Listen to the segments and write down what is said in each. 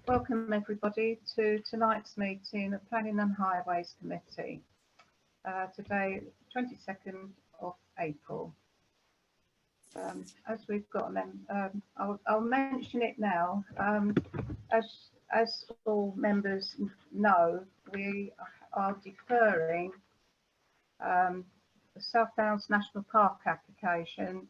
Welcome everybody to tonight's meeting of Planning and Highways Committee. Today, 22nd of April. As we've got them, I'll mention it now. As all members know, we are deferring the South Downs National Park application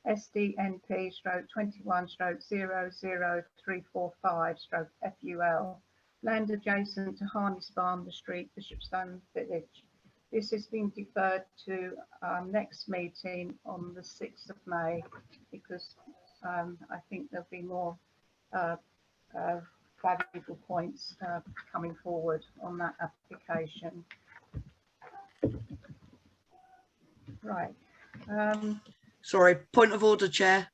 SDNP/21/00345/FUL, land adjacent to Harness Farm, the street, Bishopstone Village. This has been deferred to next meeting on the 6th of May because I think there'll be more valuable points coming forward on that application. Right. Sorry, point of order, Chair.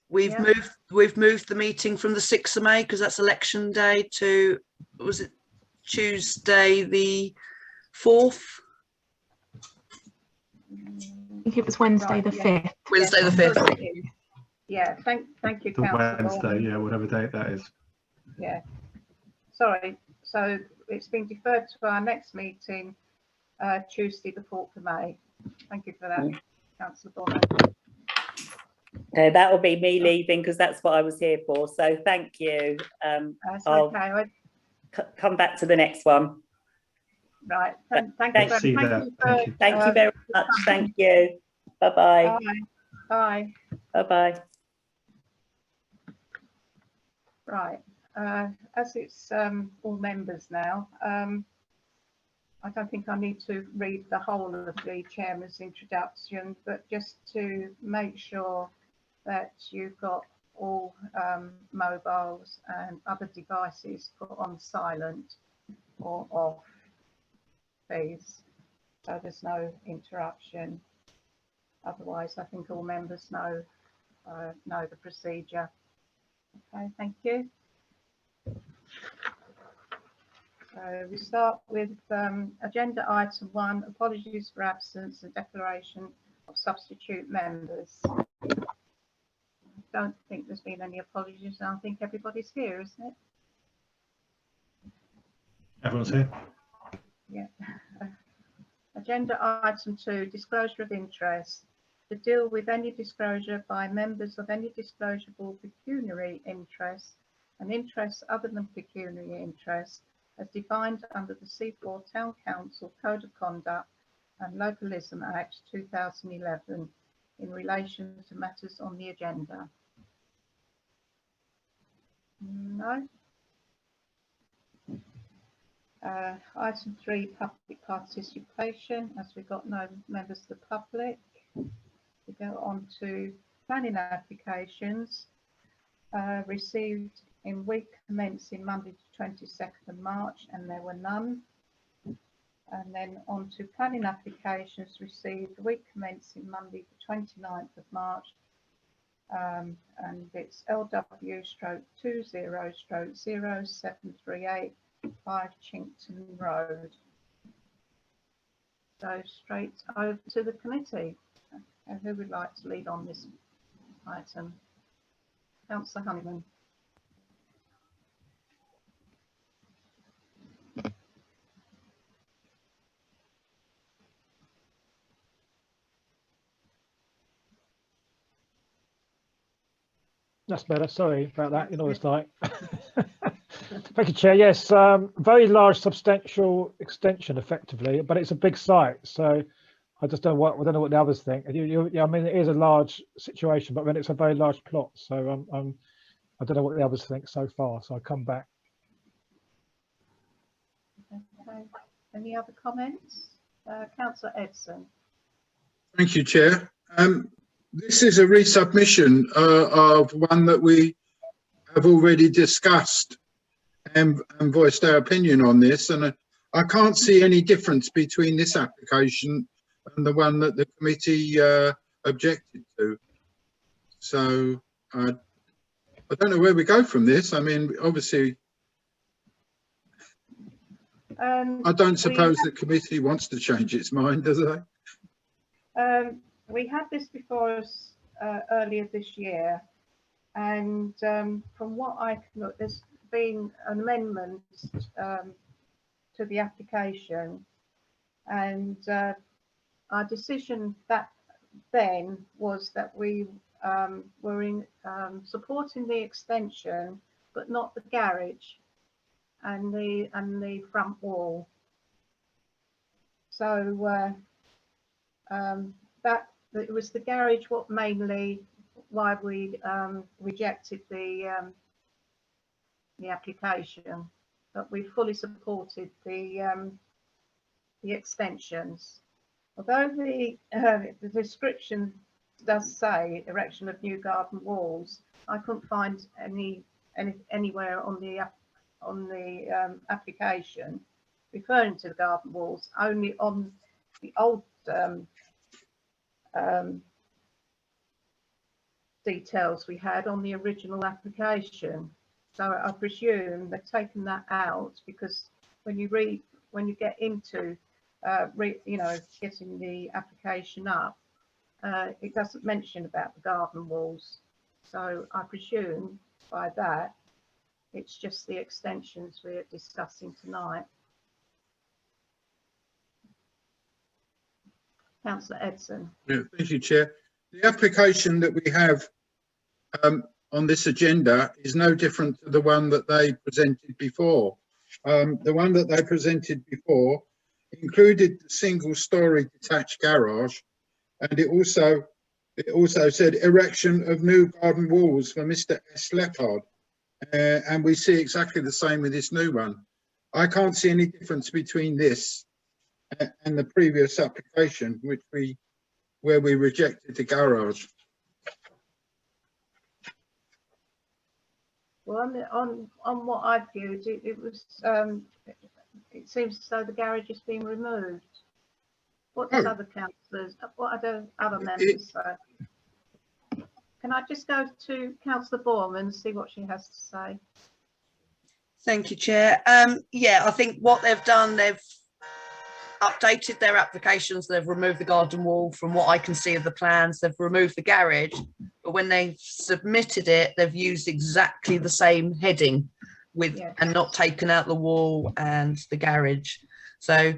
We've moved the meeting from the 6th of May because that's election day to, was it Tuesday the 4th? I think it was Wednesday the 5th. Wednesday the 5th. Yeah, thank you, Councillor. Wednesday, yeah, whatever date that is. Yeah, sorry. So it's been deferred to our next meeting, Tuesday the 4th of May. Thank you for that, Councillor Bonner. No, that will be me leaving because that's what I was here for. So thank you. That's I'll okay. come back to the next one. Right. Thank you very much. Thank you. Bye-bye. Bye. Bye-bye. Right. As it's all members now, I don't think I need to read the whole of the chairman's introduction, but just to make sure that you've got all mobiles and other devices put on silent or off, please, so there's no interruption. Otherwise, I think all members know the procedure. Okay, thank you. So we start with agenda item 1, apologies for absence and declaration of substitute members. I don't think there's been any apologies. I think everybody's here, isn't it? Everyone's here. Yeah. Agenda item 2, disclosure of interest. To deal with any disclosure by members of any disclosable pecuniary interest and interests other than pecuniary interest as defined under the Seaford Town Council Code of Conduct and Localism Act 2011 in relation to matters on the agenda. No. Item 3, public participation, as we've got no members of the public. We go on to planning applications received in week commencing Monday the 22nd of March, and there were none. And then on to planning applications received week commencing Monday the 29th of March, and it's LW/20/0738 5 Chinkton Road. So straight over to the committee. And who would like to lead on this item? Councillor Honeyman. That's better. Sorry about that. You know what it's like. Thank you, Chair. Yes, very large, substantial extension, effectively, but it's a big site. So I just don't know what the others think. Yeah, I mean, it is a large situation, but then it's a very large plot. So I don't know what the others think so far. So I'll come back. Okay. Any other comments? Councillor Edson. Thank you, Chair. This is a resubmission of one that we have already discussed and voiced our opinion on this, and I can't see any difference between this application and the one that the committee objected to. So I don't know where we go from this. I mean, obviously, I don't suppose the committee wants to change its mind, does it? We had this before us earlier this year, and from what I can look, been an amendment to the application, and our decision that then was that we were in supporting the extension, but not the garage and the front wall. So that it was the garage what mainly why we rejected the application, but we fully supported the extensions. Although the description does say erection of new garden walls, I couldn't find anywhere on the application referring to the garden walls, only on the old details we had on the original application. So I presume they've taken that out, because when you get into getting the application up, it doesn't mention about the garden walls. So I presume by that it's just the extensions we're discussing tonight. Councillor Edson. Yeah, thank you, Chair. The application that we have on this agenda is no different to the one that they presented before. The one that they presented before included the single-storey detached garage, and it also said erection of new garden walls for Mr. S. Leppard, and we see exactly the same with this new one. I can't see any difference between this and the previous application, where we rejected the garage. Well, on what I viewed, it seems as though the garage is being removed. What does other councillors, what other members say? Can I just go to Councillor Borman and see what she has to say? Thank you, Chair. Yeah, I think what they've done, they've updated their applications. They've removed the garden wall. From what I can see of the plans, they've removed the garage, but when they've submitted it, they've used exactly the same heading and not taken out the wall and the garage. So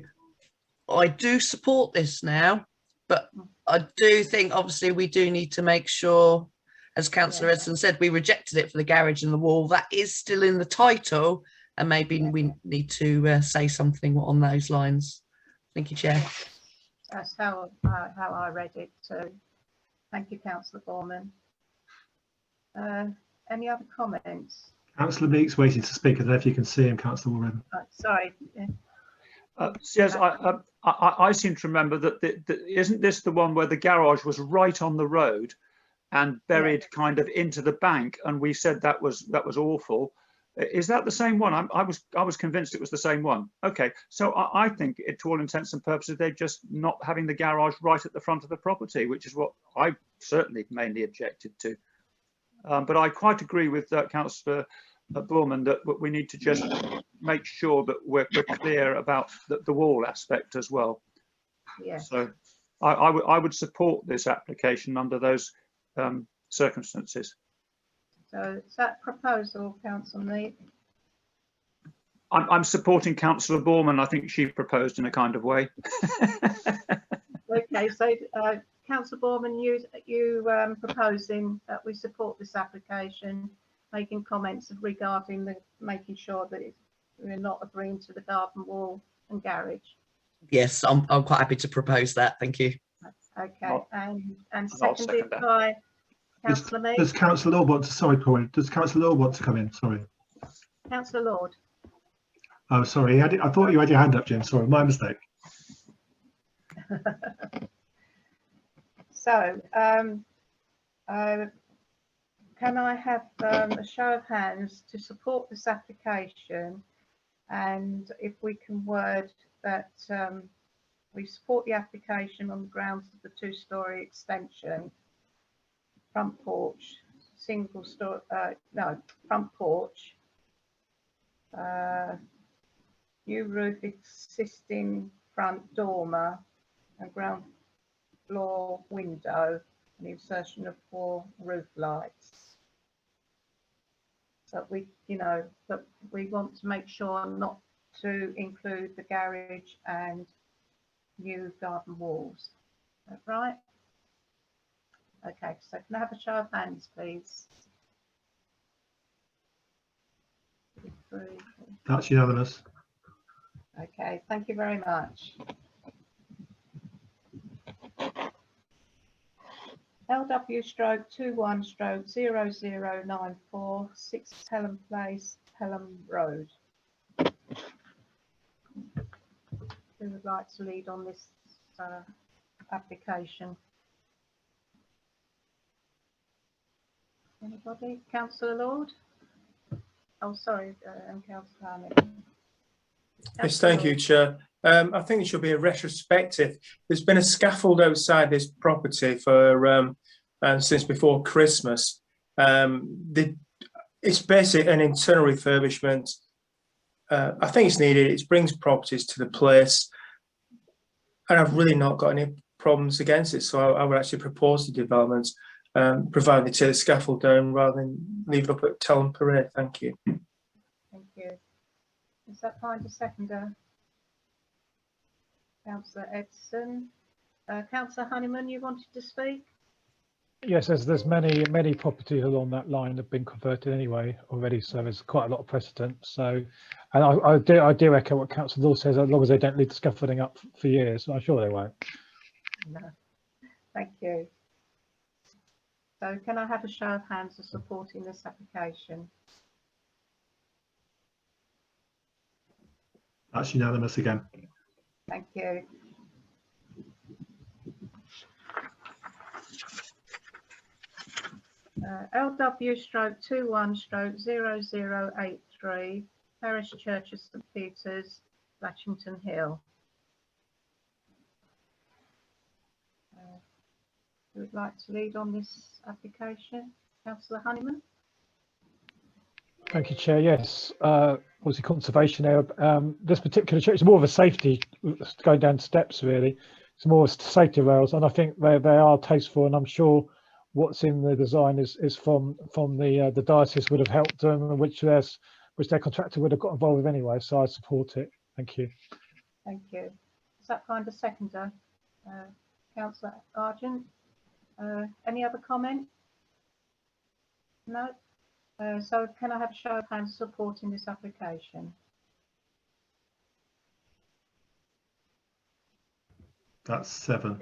I do support this now, but I do think obviously we do need to make sure, as Councillor Edson said, we rejected it for the garage and the wall. That is still in the title, and maybe we need to say something on those lines. Thank you, Chair. That's how I read it too. Thank you, Councillor Borman. Any other comments? Councillor Meeks waiting to speak. I don't know if you can see him, Councillor Warren. Sorry. Yes, I seem to remember that isn't this the one where the garage was right on the road and buried kind of into the bank, and we said that was awful. Is that the same one? I was convinced it was the same one. Okay, so I think to all intents and purposes they're just not having the garage right at the front of the property, which is what I certainly mainly objected to. But I quite agree with Councillor Borman that we need to just make sure that we're clear about the wall aspect as well. Yeah. So I would support this application under those circumstances. So is that proposal, Councillor Meek? I'm supporting Councillor Borman. I think she proposed in a kind of way. Okay, so Councillor Borman, you proposing that we support this application, making comments regarding making sure that we're not agreeing to the garden wall and garage. Yes, I'm quite happy to propose that. Thank you. Okay, and seconded by Councillor Meek. Does Councillor Lord want to? Sorry, Paul. Does Councillor Lord want to come in? Sorry. Councillor Lord. Oh, sorry. I thought you had your hand up, Jim. Sorry, my mistake. So, can I have a show of hands to support this application? And if we can word that we support the application on the grounds of the two-storey extension, front porch, single story, front porch, new roof, existing front dormer and ground floor window, and the insertion of 4 roof lights. But we, you know, but we want to make sure not to include the garage and new garden walls. Is that right? Okay, so can I have a show of hands, please? 2, 3, 4. That's unanimous. Okay, thank you very much. LW/21/0094 6 Pelham Place, Pelham Road. Who would like to lead on this application? Anybody? Councillor Lord? Oh, sorry, and Councillor Hammond. Yes, thank you, Chair. I think it should be a retrospective. There's been a scaffold outside this property for since before Christmas. It's basically an internal refurbishment. I think it's needed. It brings properties to the place, and I've really not got any problems against it. So I would actually propose the development, provided they take the scaffold down rather than leave it up at Telham Parade. Thank you. Thank you. Is that fine to seconder? Councillor Edson. Councillor Honeyman, you wanted to speak? Yes, there's many properties along that line have been converted anyway already, so there's quite a lot of precedent. So, and I do echo what Councillor Law says, as long as they don't leave the scaffolding up for years. I'm sure they won't. No. Thank you. So can I have a show of hands for supporting this application? That's unanimous again. Thank you. LW/21/0083 Parish Church of St Peter's, Blatchington Hill. Who would like to lead on this application? Councillor Honeyman. Thank you, Chair. Yes, obviously conservation area. This particular church is more of a safety, going down steps really. It's more safety rails, and I think they are tasteful, and I'm sure what's in the design is from the diocese would have helped them, which their contractor would have got involved with anyway. So I support it. Thank you. Thank you. Is that kind of seconder? Councillor Argent. Any other comment? No. So can I have a show of hands supporting this application? That's 7.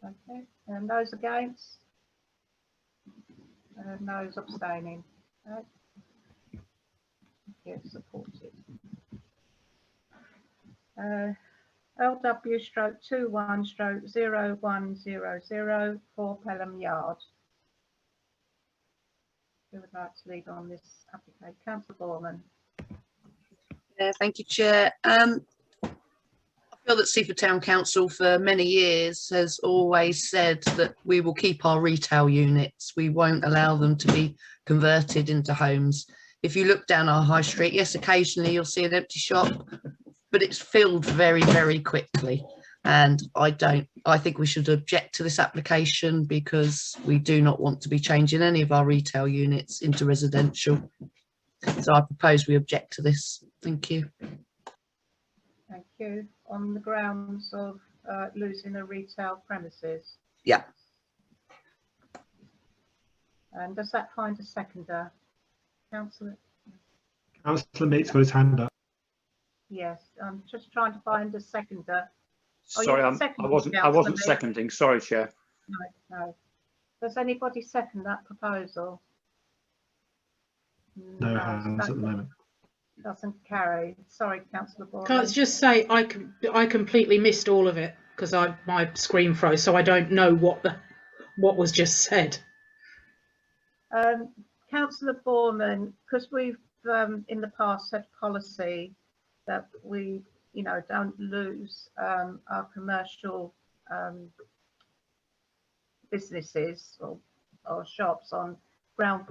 Okay. And those against? Those abstaining. Okay. Yes, supported. LW/21/0100 4 Pelham Yard. Who would like to lead on this application? Councillor Borman. Yeah, thank you, Chair. I feel that Seaford Town Council for many years has always said that we will keep our retail units. We won't allow them to be converted into homes. If you look down our high street, yes, occasionally you'll see an empty shop, but it's filled very, very quickly. And I think we should object to this application because we do not want to be changing any of our retail units into residential. So I propose we object to this. Thank you. Thank you. On the grounds of losing a retail premises. Yeah. And does that find a seconder? Councillor? Councillor Meeks got his hand up. Yes, I'm just trying to find a seconder. Oh, Sorry, you're I seconding, wasn't Councillor Meeks. seconding. Sorry, Chair. No. Does anybody second that proposal? No hands at the moment. Doesn't carry. Sorry, Councillor Borman. Can't just say I completely missed all of it because my screen froze, so I don't know what was just said. Councillor Borman, because we've in the past had policy that we, don't lose our commercial businesses or shops on ground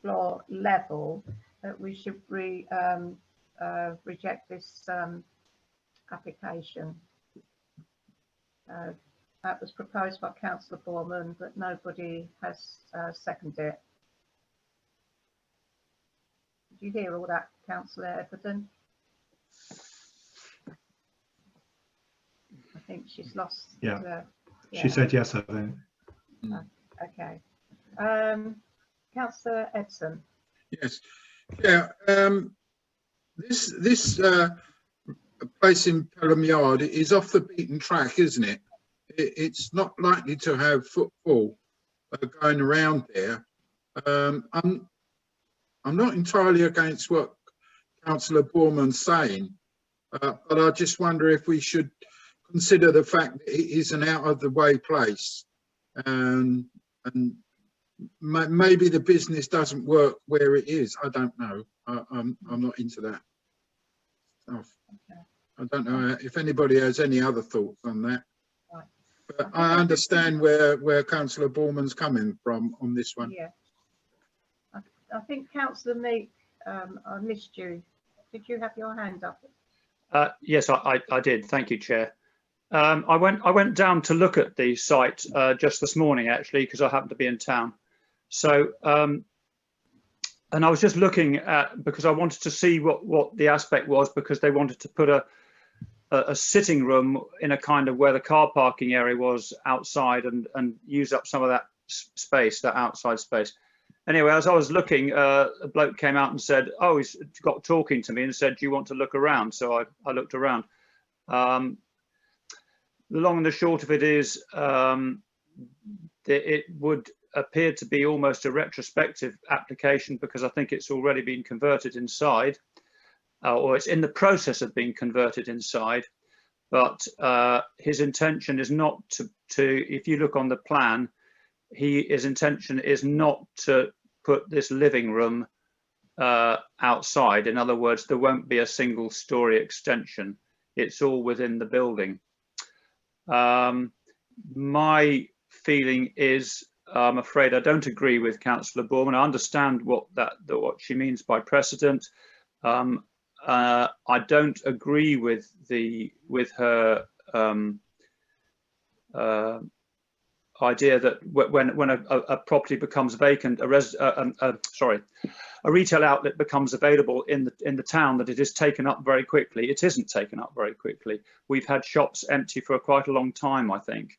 floor level, that we should reject this application. That was proposed by Councillor Borman, but nobody has seconded it. you hear all that, Councillor Everton? I think she's lost. Yeah. She said yes, I think. Okay. Councillor Edson. Yes. Yeah. This place in Pelham Yard is off the beaten track, isn't it? It's not likely to have footfall going around there. I'm not entirely against what Councillor Borman's saying, but I just wonder if we should consider the fact that it is an out of the way place, and maybe the business doesn't work where it is. I don't know. I'm not into that stuff. Okay. I don't know if anybody has any other thoughts on that. Right. But I understand where Councillor Borman's coming from on this one. Yeah. I think Councillor Meek, I missed you. Did you have your hand up? Yes, I did. Thank you, Chair. I went down to look at the site just this morning, actually, because I happened to be in town. So, and I was just looking at, because I wanted to see what the aspect was, because they wanted to put a sitting room in a kind of where the car parking area was outside, and use up some of that space, that outside space. Anyway, as I was looking, a bloke came out and said, oh, he's got talking to me and said, do you want to look around? So I looked around. The long and the short of it is, it would appear to be almost a retrospective application, because I think it's already been converted inside, or it's in the process of being converted inside. But his intention is not to, if you look on the plan, his intention is not to put this living room outside. In other words, there won't be a single story extension. It's all within the building. My feeling is, I'm afraid I don't agree with Councillor Borman. I understand what she means by precedent. I don't agree with her idea that when a property becomes vacant, a retail outlet becomes available in the town, that it is taken up very quickly. It isn't taken up very quickly. We've had shops empty for quite a long time, I think,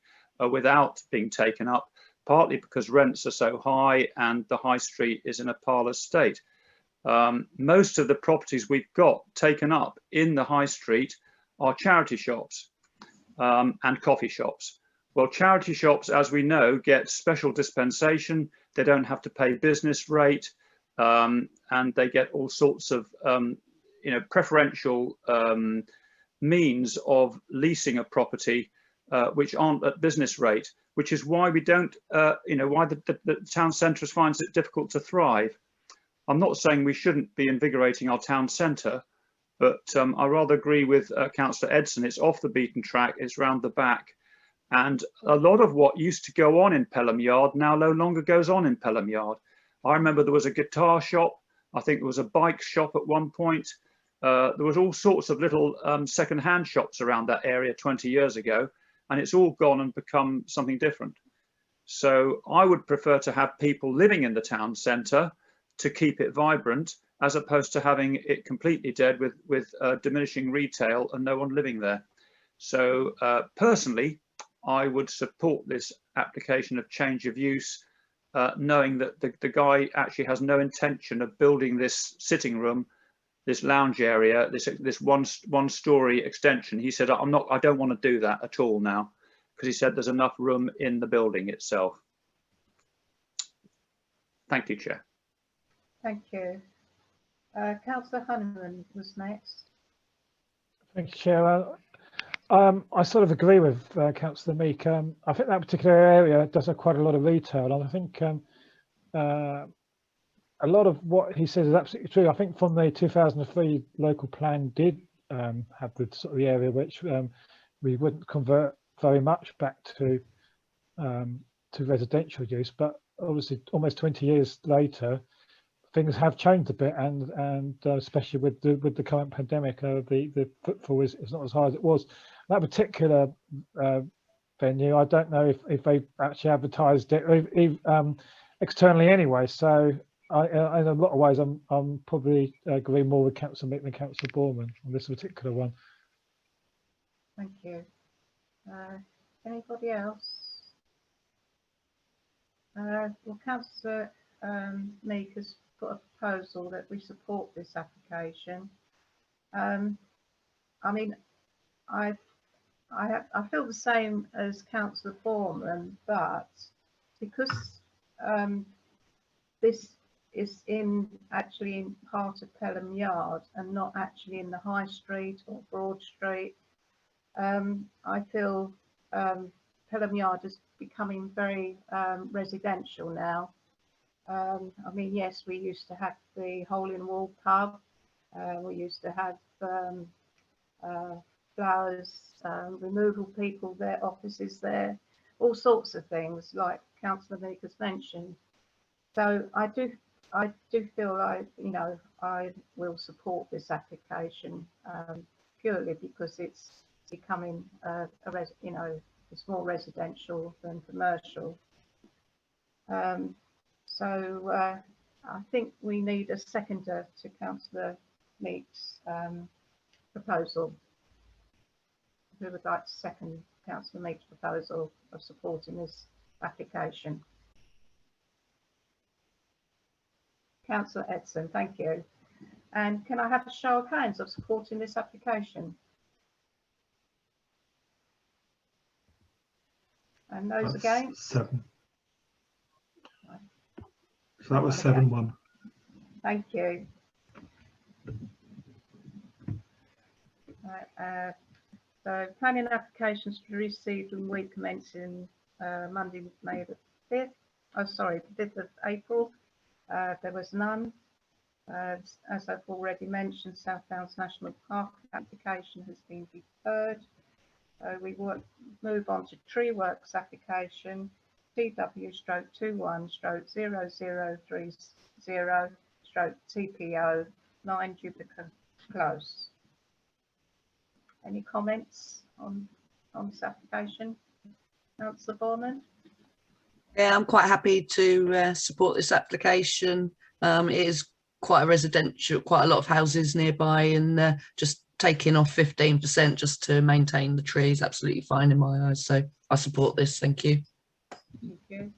without being taken up, partly because rents are so high and the high street is in a parlous state. Most of the properties we've got taken up in the high street are charity shops and coffee shops. Well, charity shops, as we know, get special dispensation. They don't have to pay business rate, and they get all sorts of, preferential means of leasing a property, which aren't at business rate, which is why we don't, why the town centre finds it difficult to thrive. I'm not saying we shouldn't be invigorating our town centre, but I rather agree with Councillor Edson. It's off the beaten track, it's round the back. And a lot of what used to go on in Pelham Yard now no longer goes on in Pelham Yard. I remember there was a guitar shop. I think there was a bike shop at one point. There was all sorts of little second-hand shops around that area 20 years ago, and it's all gone and become something different. So I would prefer to have people living in the town centre to keep it vibrant, as opposed to having it completely dead with diminishing retail and no one living there. So personally, I would support this application of change of use, knowing that the guy actually has no intention of building this sitting room, this lounge area, this one-story extension. He said, I don't want to do that at all now, because he said there's enough room in the building itself. Thank you, Chair. Thank you. Councillor Honeyman was next. Thank you, Chair. I sort of agree with Councillor Meek. I think that particular area does have quite a lot of retail, and I think a lot of what he says is absolutely true. I think from the 2003 local plan did have the sort of the area which we wouldn't convert very much back to residential use, but obviously almost 20 years later, things have changed a bit, and especially with the current pandemic, the footfall is not as high as it was. That particular venue, I don't know if they actually advertised it externally anyway. So in a lot of ways, I'm probably agreeing more with Councillor Meek than Councillor Borman on this particular one. Thank you. Anybody else? Well, Councillor Meek has put a proposal that we support this application. I mean, I feel the same as Councillor Borman, but because this is actually in part of Pelham Yard and not actually in the High Street or Broad Street, I feel Pelham Yard is becoming very residential now. I mean, yes, we used to have the Hole in the Wall pub. We used to have flowers, removal people, their offices there, all sorts of things like Councillor Meek has mentioned. So I do feel like, you know, I will support this application purely because it's becoming you know, it's more residential than commercial. So I think we need a seconder to Councillor Meek's proposal. Who would like to second Councillor Meek's proposal of supporting this application? Councillor Edson, thank you. And can I have a show of hands of supporting this application? And those That's against? 7. So that was 7-1. Thank you. Right, so planning applications to be received in week commencing Monday, May the 5th. Oh, sorry, the 5th of April. There was none. As I've already mentioned, South Downs National Park application has been deferred. We move on to tree works application, TW/21/0030/TPO 9 Jupiter Close. Any comments on this application? Councillor Borman? Yeah, I'm quite happy to support this application. It is quite a residential, quite a lot of houses nearby, and just taking off 15% just to maintain the trees, absolutely fine in my eyes. So I support this. Thank you. Thank you.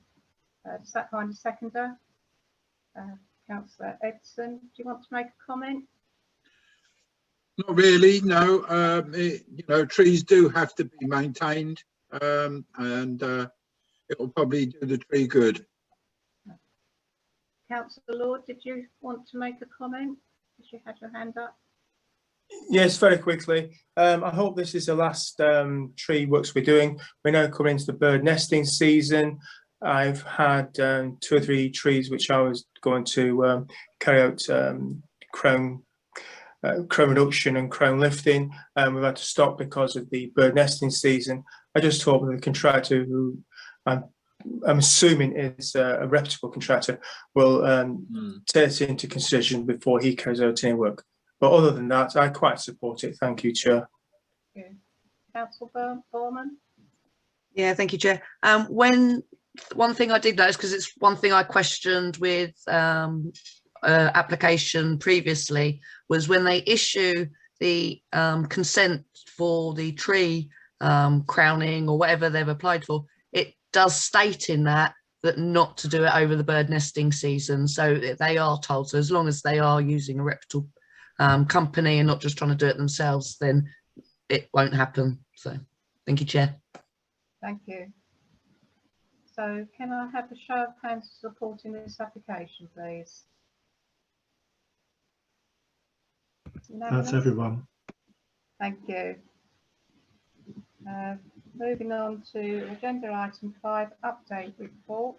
Does that find a seconder? Councillor Edson, do you want to make a comment? Not really, no. You know, trees do have to be maintained, and it will probably do the tree good. Councillor Lord, did you want to make a comment? Because you had your hand up. Yes, very quickly. I hope this is the last tree works we're doing. We're now coming into the bird nesting season. I've had 2 or 3 trees which I was going to carry out crown reduction and crown lifting. We've had to stop because of the bird nesting season. I just hope that the contractor, who I'm assuming is a reputable contractor, will take it into consideration before he carries out any work. But other than that, I quite support it. Thank you, Chair. Thank you. Councillor Borman? Yeah, thank you, Chair. One thing I did notice, because it's one thing I questioned with application previously, was when they issue the consent for the tree crowning or whatever they've applied for, it does state in that not to do it over the bird nesting season. So they are told, so as long as they are using a reputable company and not just trying to do it themselves, then it won't happen. So thank you, Chair. Thank you. So can I have a show of hands supporting this application, please? That's everyone. Thank you. Moving on to agenda item 5, update report.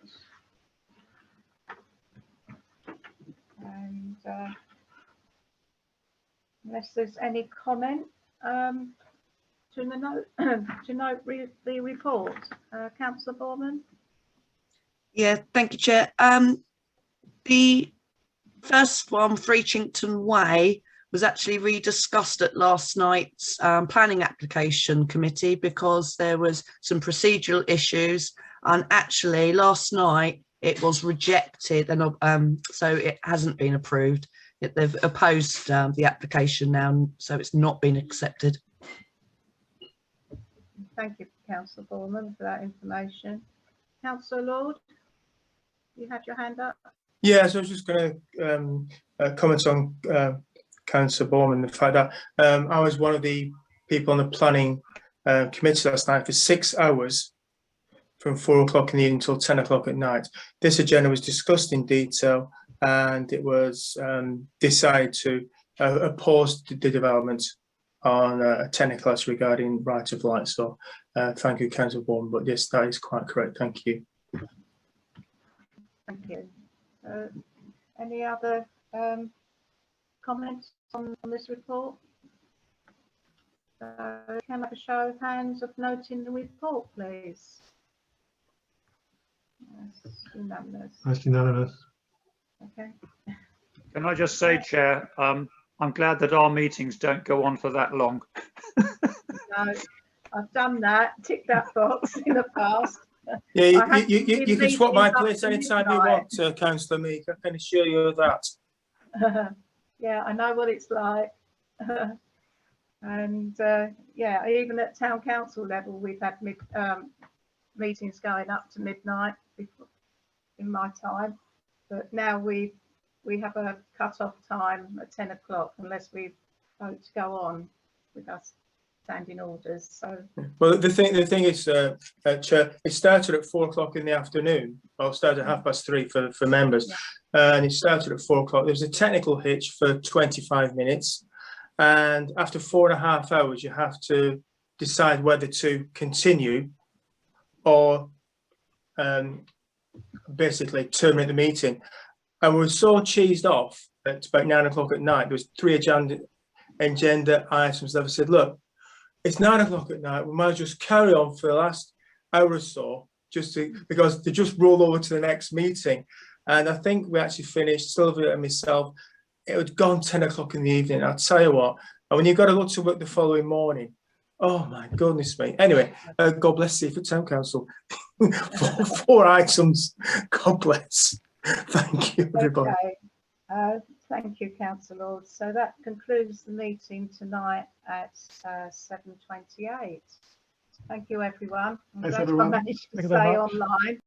And unless there's any comment to note the report, Councillor Borman. Yeah, thank you, Chair. The first one, 3 Chinkton Way, was actually rediscussed at last night's planning application committee because there was some procedural issues, and actually last night it was rejected, and so it hasn't been approved. They've opposed the application now, so it's not been accepted. Thank you, Councillor Borman, for that information. Councillor Lord, you had your hand up. Yeah, so I was just going to comment on Councillor Borman, the fact that I was one of the people on the planning committee last night for 6 hours, from 4 o'clock in the evening until 10 o'clock at night. This agenda was discussed in detail, and it was decided to oppose the development on a technical regarding right of light. So thank you, Councillor Borman, but yes, that is quite correct. Thank you. Thank you. Any other comments on this report? Can I have a show of hands of noting the report, please? Yes, unanimous. That's unanimous. Okay. Can I just say, Chair, I'm glad that our meetings don't go on for that long. No, I've done that, tick that box in the past. Yeah, you can swap my place anytime you midnight. want, Councillor Meek. I can assure you of that. Yeah, I know what it's like. And yeah, even at town council level, we've had meetings going up to midnight before, in my time. But now we have a cut-off time at 10 o'clock unless we vote to go on with us standing orders. So well, the thing is, Chair, it started at 4 o'clock in the afternoon. Well, it started at 3:30 for members, and it started at 4 o'clock. There was a technical hitch for 25 minutes, and after 4.5 hours, you have to decide whether to continue or basically terminate the meeting. And we were so cheesed off at about 9 o'clock at night. There was 3 agenda items that I said, look, it's 9 o'clock at night. We might just carry on for the last hour or so, because they just roll over to the next meeting. And I think we actually finished, Sylvia and myself, it had gone 10 o'clock in the evening. I'll tell you what, and when you've got to go to work the following morning, oh my goodness me. Anyway, God bless Seaford Town Council. 4 items. God bless. Thank you, everybody. Okay. Thank you, Councillor Lord. So that concludes the meeting tonight at 7:28. Thank you, everyone. I'm Thanks, glad everyone. I managed to Thank you very stay much. online.